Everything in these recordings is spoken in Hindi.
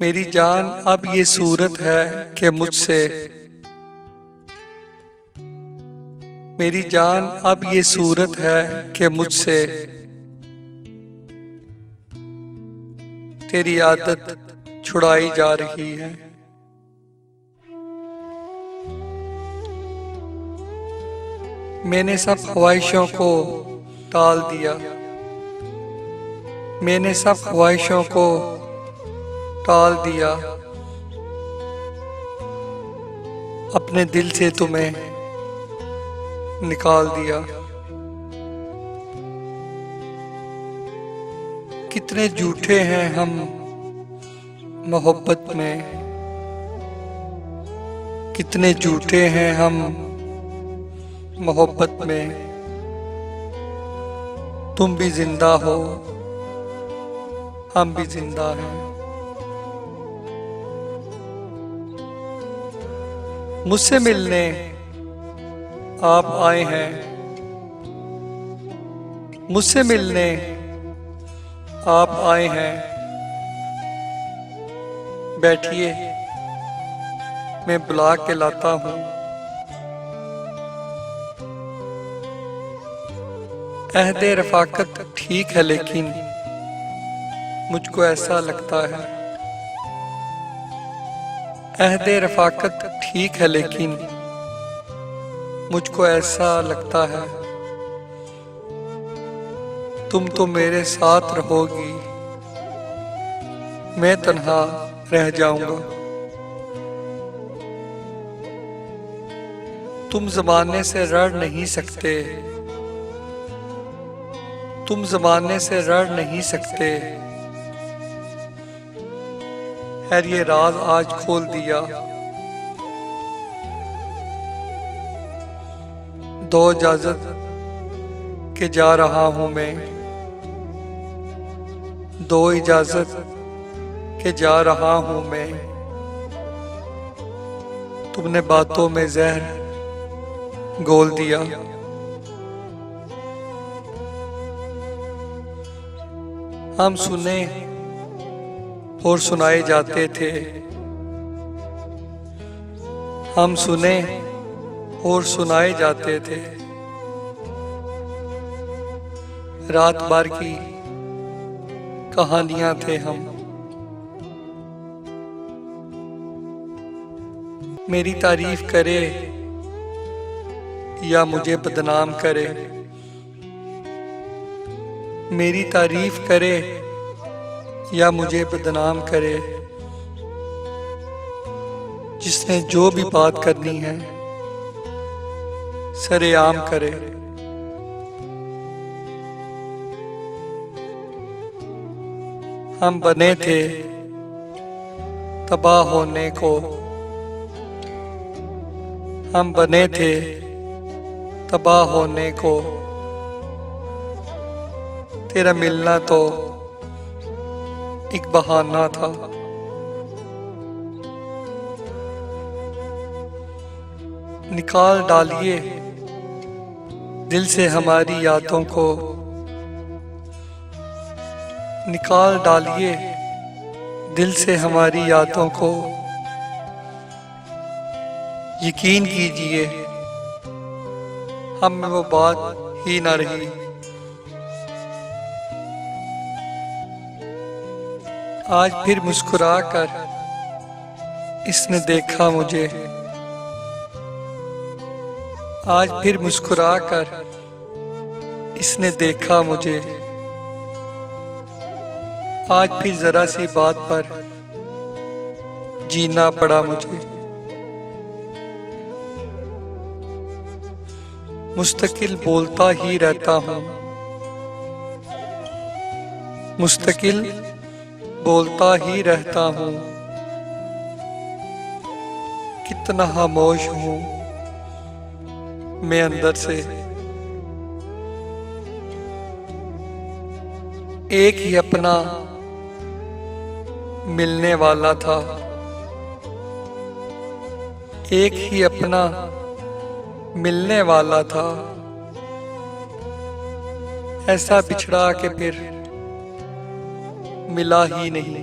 मेरी जान अब ये सूरत है कि मुझसे, मेरी जान अब ये सूरत है कि मुझसे तेरी आदत छुड़ाई जा रही है। मैंने सब ख्वाहिशों को टाल दिया, मैंने सब ख्वाहिशों को टाल दिया, अपने दिल से तुम्हें निकाल दिया। कितने झूठे हैं हम मोहब्बत में, कितने झूठे हैं हम मोहब्बत में। तुम भी जिंदा हो, हम भी जिंदा हैं। मुझसे मिलने आप आए हैं, मुझसे मिलने आप आए हैं। बैठिए, मैं बुला के लाता हूँ। अहदे रफाकत ठीक है, लेकिन मुझको ऐसा लगता है, अहदे रफाकत ठीक है, लेकिन मुझको ऐसा लगता है तुम तो मेरे साथ रहोगी, मैं तन्हा रह जाऊंगा। तुम जमाने से लड़ नहीं सकते, तुम जमाने से लड़ नहीं सकते। खैर ये राज आज खोल दिया। दो इजाजत के जा रहा हूं मैं, दो इजाजत के जा रहा हूं मैं। तुमने बातों में जहर घोल दिया। हम सुने और सुनाए जाते थे, हम सुने और सुनाए जाते थे। रात भर की कहानियां थे हम। मेरी तारीफ करे या मुझे बदनाम करे, मेरी तारीफ करे या मुझे बदनाम करे। जिसने जो भी बात करनी है सरेआम करे। हम बने थे तबाह होने को, हम बने थे तबाह होने को। तेरा मिलना तो एक बहाना था। निकाल डालिए दिल से हमारी यादों को, निकाल डालिए दिल से हमारी यादों को। यकीन कीजिए हम में वो बात ही ना रही। आज फिर मुस्कुरा कर इसने देखा मुझे, आज फिर मुस्कुरा कर इसने देखा मुझे। आज फिर जरा सी बात पर जीना पड़ा मुझे। मुस्तकिल बोलता ही रहता हूँ, मुस्तकिल बोलता ही रहता हूँ। कितना खामोश हूँ मैं अंदर से। एक ही अपना मिलने वाला था, एक ही अपना मिलने वाला था। ऐसा बिछड़ा के फिर मिला ही नहीं।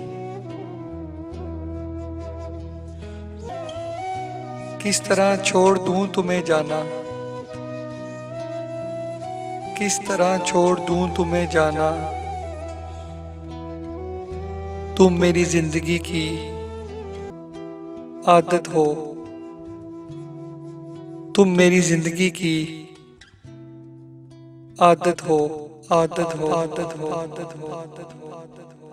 किस तरह छोड़ दूं तुम्हें जाना, किस तरह छोड़ दूं तुम्हें जाना। तुम मेरी जिंदगी की आदत हो, तुम मेरी जिंदगी की आदत हो, आदत हो, आदत हो, आदत हो, आदत हो, आदत हो।